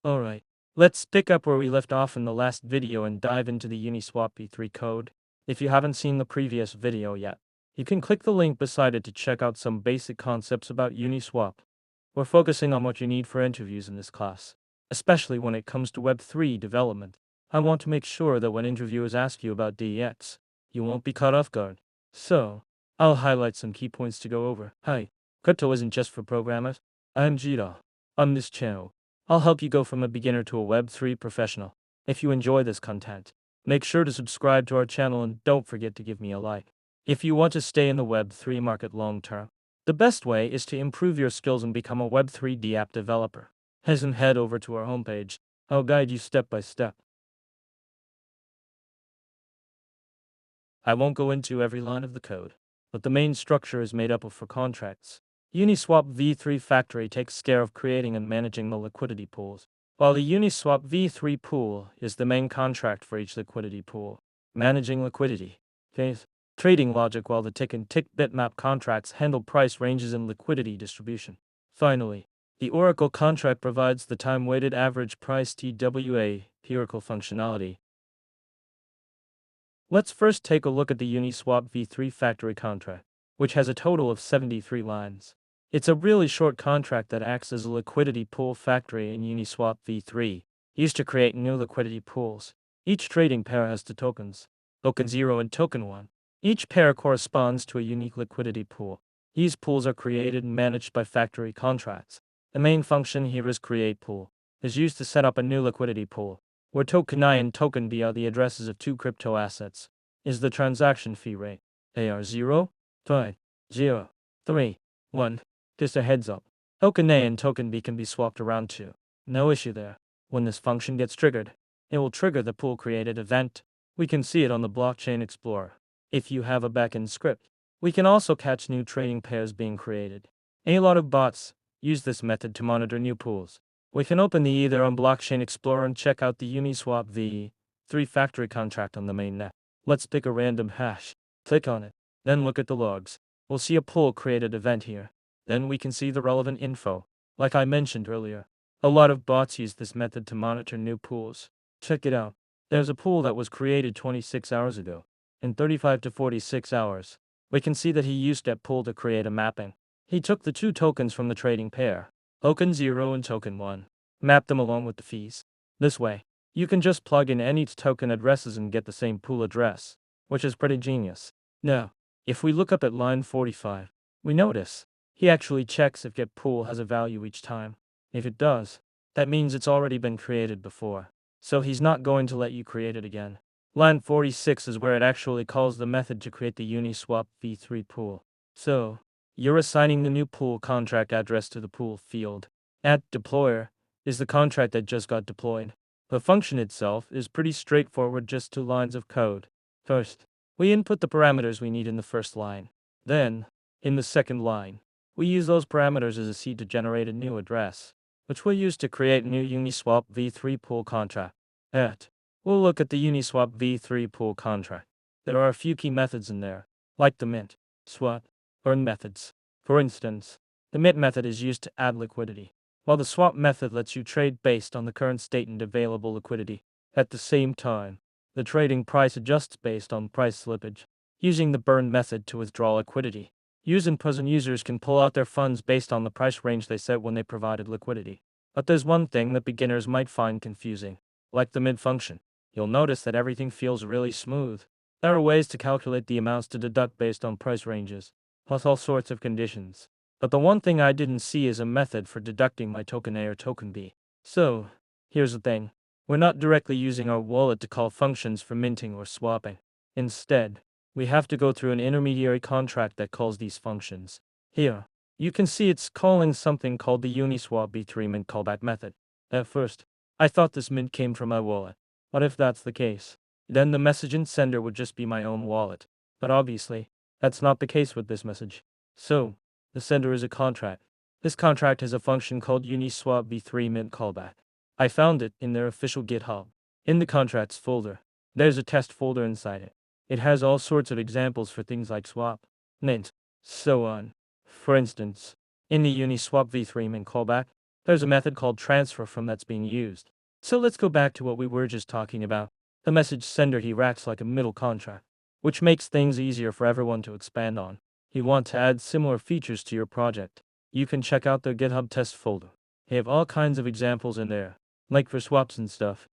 Alright, let's pick up where we left off in the last video and dive into the Uniswap V3 code. If you haven't seen the previous video yet, you can click the link beside it to check out some basic concepts about Uniswap. We're focusing on what you need for interviews in this class, especially when it comes to Web3 development. I want to make sure that when interviewers ask you about DEX, you won't be caught off guard. So, I'll highlight some key points to go over. Hi, crypto isn't just for programmers. I'm Jita. On this channel, I'll help you go from a beginner to a Web3 professional. If you enjoy this content, make sure to subscribe to our channel and don't forget to give me a like. If you want to stay in the Web3 market long term, the best way is to improve your skills and become a Web3 app developer. Head over to our homepage. I'll guide you step by step. I won't go into every line of the code, but the main structure is made up of 4 contracts. Uniswap V3 Factory takes care of creating and managing the liquidity pools, while the Uniswap V3 pool is the main contract for each liquidity pool, managing liquidity, trading logic, while the Tick and TickBitmap contracts handle price ranges and liquidity distribution. Finally, the Oracle contract provides the time-weighted average price TWA empirical functionality. Let's first take a look at the Uniswap V3 Factory contract, which has a total of 73 lines. It's a really short contract that acts as a liquidity pool factory in Uniswap V3, used to create new liquidity pools. Each trading pair has 2 tokens, token 0 and token 1. Each pair corresponds to a unique liquidity pool. These pools are created and managed by factory contracts. The main function here is create pool, is used to set up a new liquidity pool, where token I and token B are the addresses of 2 crypto assets, is the transaction fee rate. AR0, 5, 0, 3, 1. Just a heads up, token A and token B can be swapped around too. No issue there. When this function gets triggered, it will trigger the pool created event. We can see it on the Blockchain Explorer. If you have a backend script, we can also catch new trading pairs being created. A lot of bots use this method to monitor new pools. We can open the Ether on Blockchain Explorer and check out the Uniswap V3 factory contract on the mainnet. Let's pick a random hash, click on it, then look at the logs. We'll see a pool created event here. Then we can see the relevant info. Like I mentioned earlier, a lot of bots use this method to monitor new pools. Check it out. There's a pool that was created 26 hours ago. In 35 to 46 hours, we can see that he used that pool to create a mapping. He took the 2 tokens from the trading pair, token 0 and token 1, mapped them along with the fees. This way, you can just plug in any token addresses and get the same pool address, which is pretty genius. Now, if we look up at line 45, we notice he actually checks if get pool has a value each time. If it does, that means it's already been created before, so he's not going to let you create it again. Line 46 is where it actually calls the method to create the Uniswap V3 pool. So, you're assigning the new pool contract address to the pool field. @deployer is the contract that just got deployed. The function itself is pretty straightforward, just 2 lines of code. First, we input the parameters we need in the first line. Then, in the second line, we use those parameters as a seed to generate a new address, which we'll use to create a new Uniswap V3 pool contract. We'll look at the Uniswap V3 pool contract. There are a few key methods in there, like the mint, swap, earn methods. For instance, the mint method is used to add liquidity, while the swap method lets you trade based on the current state and available liquidity. At the same time, the trading price adjusts based on price slippage, using the burn method to withdraw liquidity. Users can pull out their funds based on the price range they set when they provided liquidity. But there's one thing that beginners might find confusing, like the mint function. You'll notice that everything feels really smooth. There are ways to calculate the amounts to deduct based on price ranges, plus all sorts of conditions. But the one thing I didn't see is a method for deducting my token A or token B. So, here's the thing. We're not directly using our wallet to call functions for minting or swapping. Instead, we have to go through an intermediary contract that calls these functions. Here, you can see it's calling something called the Uniswap V3 mint callback method. At first, I thought this mint came from my wallet. But if that's the case, then the message and sender would just be my own wallet. But obviously, that's not the case with this message. So, the sender is a contract. This contract has a function called Uniswap V3 mint callback. I found it in their official GitHub. In the contracts folder, there's a test folder inside it. It has all sorts of examples for things like swap, mint, so on. For instance, in the Uniswap V3 mint callback, there's a method called transfer from that's being used. So let's go back to what we were just talking about. The message sender here acts like a middle contract, which makes things easier for everyone to expand on. You want to add similar features to your project, you can check out their GitHub test folder. They have all kinds of examples in there, like for swaps and stuff.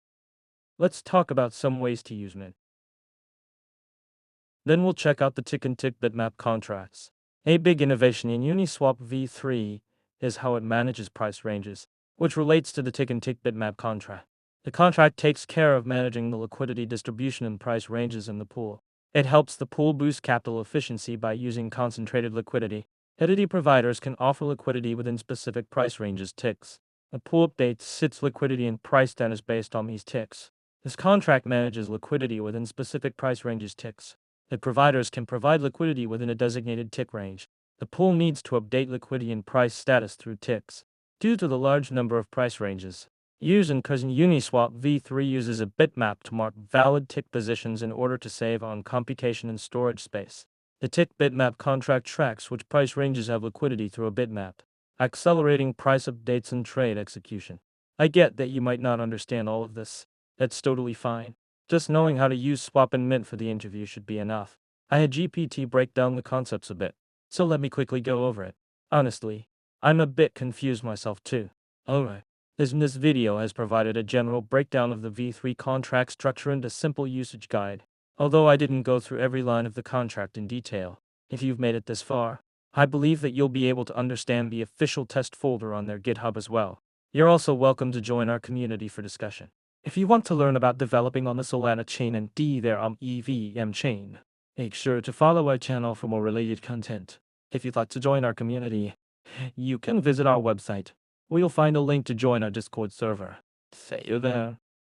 Let's talk about some ways to use Mint. Then we'll check out the Tick and TickBitmap contracts. A big innovation in Uniswap V3 is how it manages price ranges, which relates to the Tick and TickBitmap contract. The contract takes care of managing the liquidity distribution and price ranges in the pool. It helps the pool boost capital efficiency by using concentrated liquidity. Liquidity providers can offer liquidity within specific price ranges ticks. The pool updates its liquidity and price status based on these ticks. This contract manages liquidity within specific price ranges ticks. The providers can provide liquidity within a designated tick range. The pool needs to update liquidity and price status through ticks. Due to the large number of price ranges used and because Uniswap V3 uses a bitmap to mark valid tick positions in order to save on computation and storage space. The TickBitmap contract tracks which price ranges have liquidity through a bitmap, accelerating price updates and trade execution. I get that you might not understand all of this. That's totally fine. Just knowing how to use Swap and Mint for the interview should be enough. I had GPT break down the concepts a bit, so let me quickly go over it. Honestly, I'm a bit confused myself too. Alright. This video has provided a general breakdown of the V3 contract structure and a simple usage guide. Although I didn't go through every line of the contract in detail, if you've made it this far, I believe that you'll be able to understand the official test folder on their GitHub as well. You're also welcome to join our community for discussion. If you want to learn about developing on the Solana chain and their EVM chain, make sure to follow our channel for more related content. If you'd like to join our community, you can visit our website, where you'll find a link to join our Discord server. See you there.